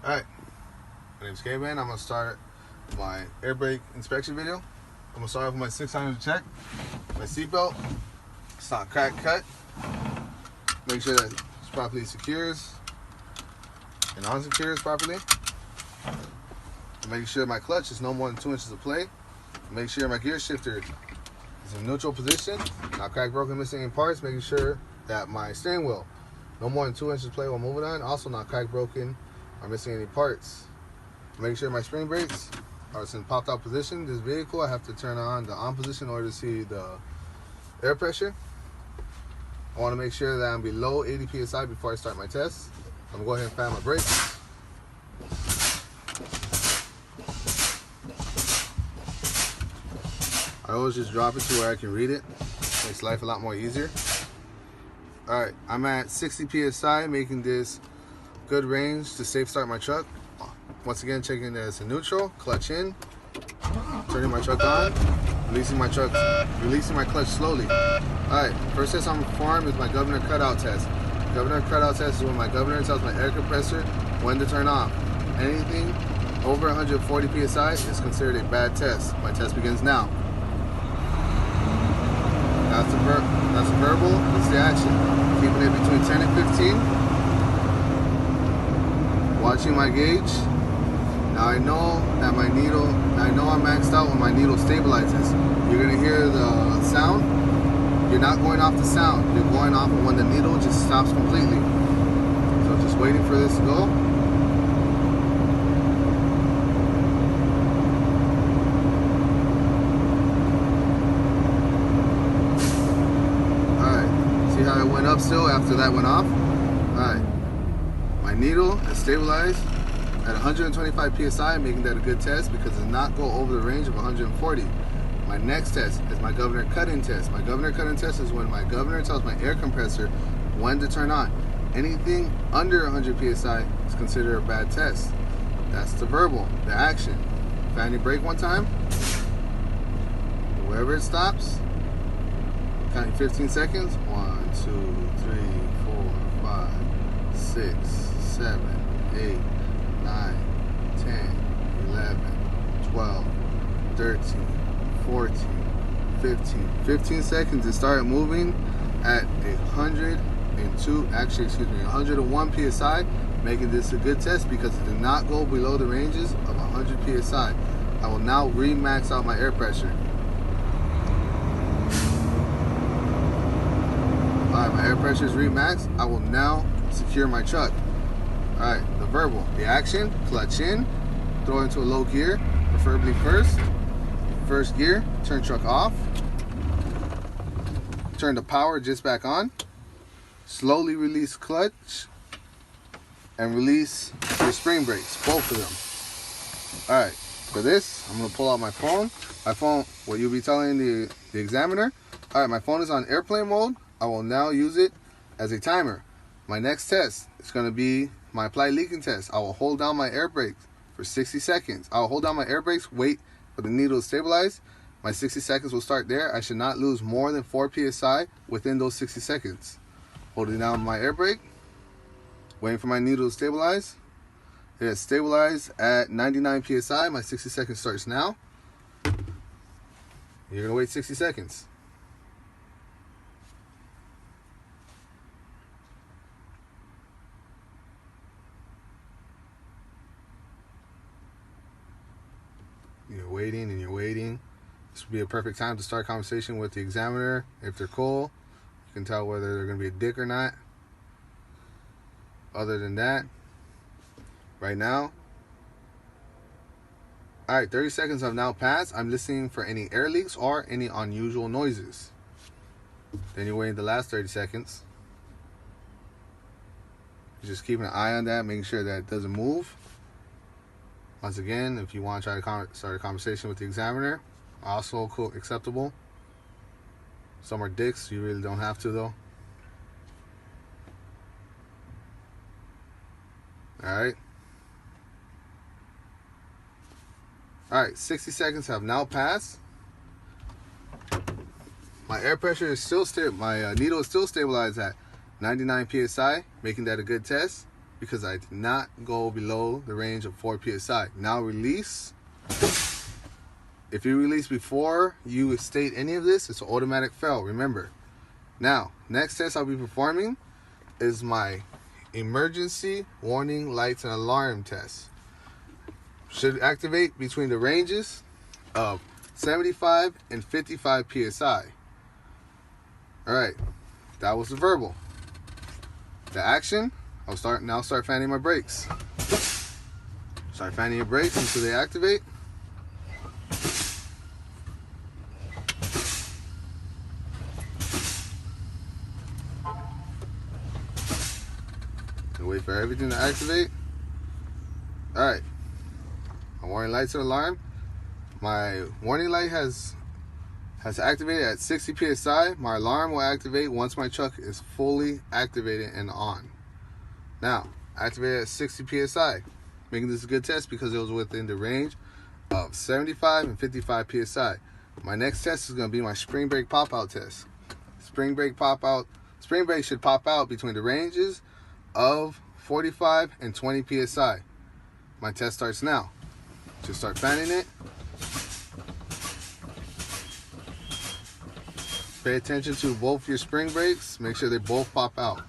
Alright, my name's K-Man. I'm going to start my air brake inspection video. I'm going to start off with my 600 check, my seatbelt. It's not crack cut. Make sure that it's properly secures and unsecures properly. Make sure my clutch is no more than 2 inches of play. Make sure my gear shifter is in neutral position, not cracked, broken, missing any parts. Making sure that my steering wheel no more than 2 inches of play while moving on, also not cracked, broken, or missing any parts. Make sure my spring brakes are in popped out position. This vehicle, I have to turn on the on position in order to see the air pressure. I want to make sure that I'm below 80 psi before I start my test. I'm going to go ahead and fan my brakes. I always just drop it to where I can read it. Makes life a lot more easier. Alright, I'm at 60 psi, making this good range to safe start my truck. Once again, checking that it's in neutral, clutch in, turning my truck on, releasing my clutch slowly. Alright, first test I'm performing is my governor cutout test. Governor cutout test is when my governor tells my air compressor when to turn off. Anything over 140 psi is considered a bad test. My test begins now. That's the verbal, that's the action. Keeping it between 10 and 15. Watching my gauge. Now I know that my needle, I know I'm maxed out when my needle stabilizes. You're gonna hear the sound. You're not going off the sound. You're going off when the needle just stops completely. So just waiting for this to go. See how it went up still after that went off? Alright. My needle is stabilized at 125 psi, making that a good test because it does not go over the range of 140. My next test is my governor cut-in test. My governor cut-in test is when my governor tells my air compressor when to turn on. Anything under 100 psi is considered a bad test. That's the verbal, the action. Fan your brake one time. Wherever it stops, counting 15 seconds. 1, 2, 3, 4, 5, 6, 7, 8, 9, 10, 11, 12, 13, 14, 15. 15 seconds it started moving at 101 psi, making this a good test because it did not go below the ranges of 100 psi. I will now re-max out my air pressure. Alright, my air pressure is re-maxed. I will now secure my truck. Alright, the verbal. The action, clutch in, throw it into a low gear, preferably first gear, turn truck off, turn the power just back on, slowly release clutch, and release your spring brakes, both of them. Alright, for this, I'm going to pull out my phone. My phone, what you'll be telling the examiner. Alright, my phone is on airplane mode. I will now use it as a timer. My next test is going to be my applied leaking test. I will hold down my air brakes for 60 seconds. I will hold down my air brakes, wait for the needle to stabilize. My 60 seconds will start there. I should not lose more than 4 psi within those 60 seconds. Holding down my air brake, waiting for my needle to stabilize. It has stabilized at 99 psi. My 60 seconds starts now. You're going to wait 60 seconds. You're waiting and you're waiting. This would be a perfect time to start a conversation with the examiner. If they're cool, you can tell whether they're going to be a dick or not. Other than that, right now, alright, 30 seconds have now passed. I'm listening for any air leaks or any unusual noises. Then you're waiting the last 30 seconds. You're just keeping an eye on that, making sure that it doesn't move. Once again, if you want to try to start a conversation with the examiner, also cool, acceptable. Some are dicks, you really don't have to though. Alright. Alright, 60 seconds have now passed. My air pressure is still my needle is still stabilized at 99 psi, making that a good test. because I did not go below the range of 4 psi. Now release. If you release before you state any of this, it's an automatic fail, remember. Now, next test I'll be performing is my emergency warning lights and alarm test. Should activate between the ranges of 75 and 55 psi. Alright, that was the verbal. The action, I'll start fanning my brakes. Start fanning your brakes until they activate. And wait for everything to activate. Alright. My warning lights and alarm. My warning light has activated at 60 psi. My alarm will activate once my truck is fully activated and on. Now, activated at 60 psi. Making this a good test because it was within the range of 75 and 55 psi. My next test is going to be my spring brake pop out test. Spring brake should pop out between the ranges of 45 and 20 psi. My test starts now. Just start fanning it. Pay attention to both your spring brakes. Make sure they both pop out.